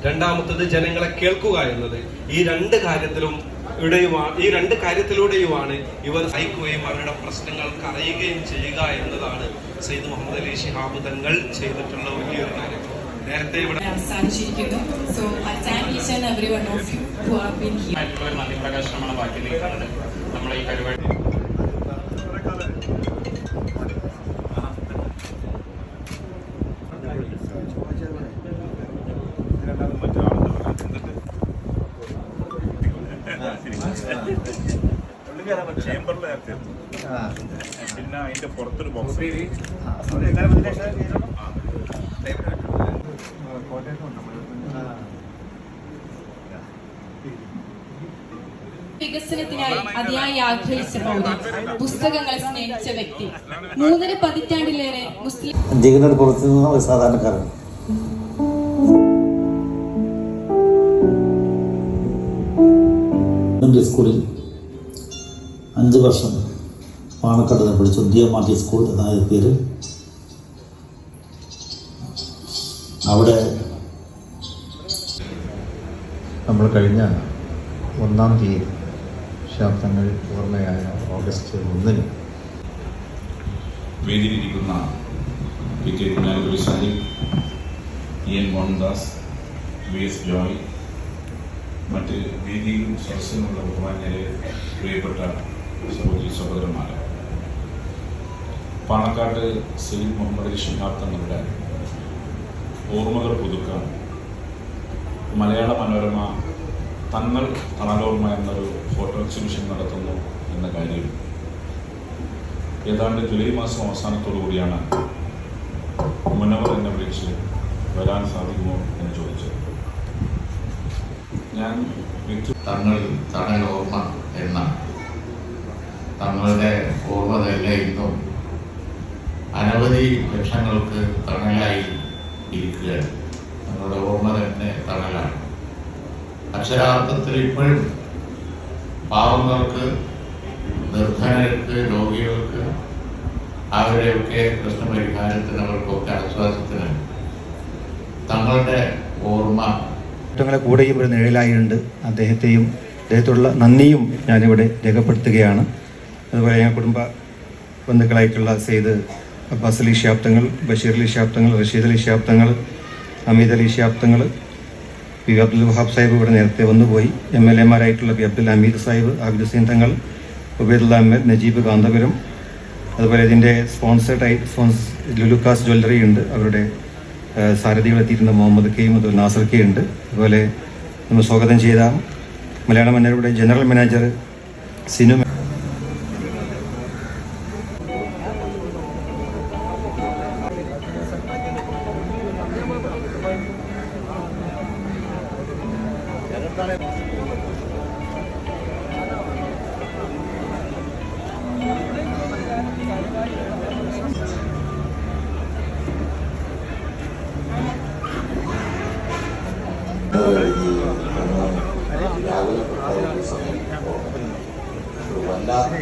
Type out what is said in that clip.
രണ്ടാമത്തത് ജനങ്ങളെ കേൾക്കുക എന്നത്. ഈ രണ്ട് കാര്യത്തിലൂടെയുമാണ് ഇവർ സഹിക്കുകയും അവരുടെ പ്രശ്നങ്ങൾക്ക് അറിയുകയും ചെയ്യുക എന്നതാണ് സയ്യിദ് മുഹമ്മദ് അലി ശിഹാബ് തങ്ങൾ ചെയ്തിട്ടുള്ള വലിയൊരു കാര്യം. നേരത്തെ ഇവിടെ പ്രകാശനമാണ് ബാക്കി നിൽക്കുന്നത്. നമ്മളെ ഈ പരിപാടി ചേമ്പറിലെ പിന്നെ അതിന്റെ പുറത്തൊരു ബോക്സ് വികസനത്തിനായി അതിയായി ആഗ്രഹിച്ച പൗരൻ, പുസ്തകങ്ങളെ സ്നേഹിച്ച വ്യക്തി, 3.5 പതിറ്റാണ്ടിലേറെ മുസ്ലിം ജീവിതത്തിൽ പുറത്തു നിന്ന ഒരു സാധാരണക്കാരൻ. സ്കൂളിൽ 5 വർഷം പാണക്കാട് പഠിച്ചു. DMRT സ്കൂൾ എന്നായ പേര്. അവിടെ നമ്മൾ കഴിഞ്ഞ 1-ാം തീയതി ശാബ്ദങ്ങൾ ഓർമ്മയായ ഓഗസ്റ്റ് 1-ന് വേദിയിലിരിക്കുന്ന PK Kunhalikutty Sahib, EN Mohandas, VS Joy, മറ്റ് വേദിയിലും സദസ്സിലുമുള്ള ബഹുമാന്യരെ, പ്രിയപ്പെട്ട സഹോദരന്മാരെ, പാണക്കാട് സയ്യിദ് മുഹമ്മദ് അലി ശിഹാബ് തങ്ങളുടെ ഓർമ്മകൾ പുതുക്കാൻ മലയാള മനോരമ തങ്ങൾ തണലോർമ്മ എന്നൊരു ഫോട്ടോ എക്സിബിഷൻ നടത്തുന്നു എന്ന കാര്യം ഏതാണ്ട് ജൂലൈ മാസം അവസാനത്തോടു കൂടിയാണ് മുനവർ എന്നെ വിളിച്ച് വരാൻ സാധിക്കുമോ എന്ന് ചോദിച്ചത്. ഞാൻ തങ്ങൾ തണൽ ഓർമ്മ എന്ന തങ്ങളുടെ ഓർമ്മ തന്നെ ഇന്നും അനവധി ലക്ഷങ്ങൾക്ക് തണലായി ഇരിക്കുകയാണ്. തങ്ങളുടെ ഓർമ്മ തന്നെ തണലാണ്. അക്ഷരാർത്ഥത്തിൽ ഇപ്പോഴും പാവങ്ങൾക്ക്, നിർധനർക്ക്, രോഗികൾക്ക്, അവരുടെയൊക്കെ പ്രശ്നപരിഹാരത്തിന്, അവർക്കൊക്കെ ആശ്വാസത്തിന് തങ്ങളുടെ ഓർമ്മ കുറ്റങ്ങളെ കൂടെയും ഒരു നിഴലായിട്ടുണ്ട്. അദ്ദേഹത്തോടുള്ള നന്ദിയും ഞാനിവിടെ രേഖപ്പെടുത്തുകയാണ്. അതുപോലെ ഞാൻ കുടുംബ ബന്ധുക്കളായിട്ടുള്ള സയ്യിദ് അബ്ബാസ് അലി ശിഹാബ് തങ്ങൾ, ബഷീർ അലി ശിഹാബ് തങ്ങൾ, റഷീദ് അലി ശിഹാബ് തങ്ങൾ, ഹമീദ് അലി ശിഹാബ് തങ്ങൾ, പി അബ്ദുൽ വഹാബ് സാഹിബ് ഇവിടെ നേരത്തെ വന്നുപോയി. MLA-മാരായിട്ടുള്ള പി അബ്ദുൽ ഹമീദ് സാഹിബ്, ആബിദ് ഹുസൈൻ തങ്ങൾ, ഉബൈദുള്ള അഹമ്മദ്, നജീബ് കാന്തപുരം, അതുപോലെ ഇതിൻ്റെ ലുലുക്കാസ് ജ്വല്ലറി ഉണ്ട്. അവരുടെ സാരഥികളെത്തിയിരുന്ന മുഹമ്മദ് കെയും അതുപോലെ നാസർ കെ ഉണ്ട്. അതുപോലെ നമ്മൾ സ്വാഗതം ചെയ്ത മലയാള മനോരമയുടെ ജനറൽ മാനേജർ സിനു വല്ലാത്ത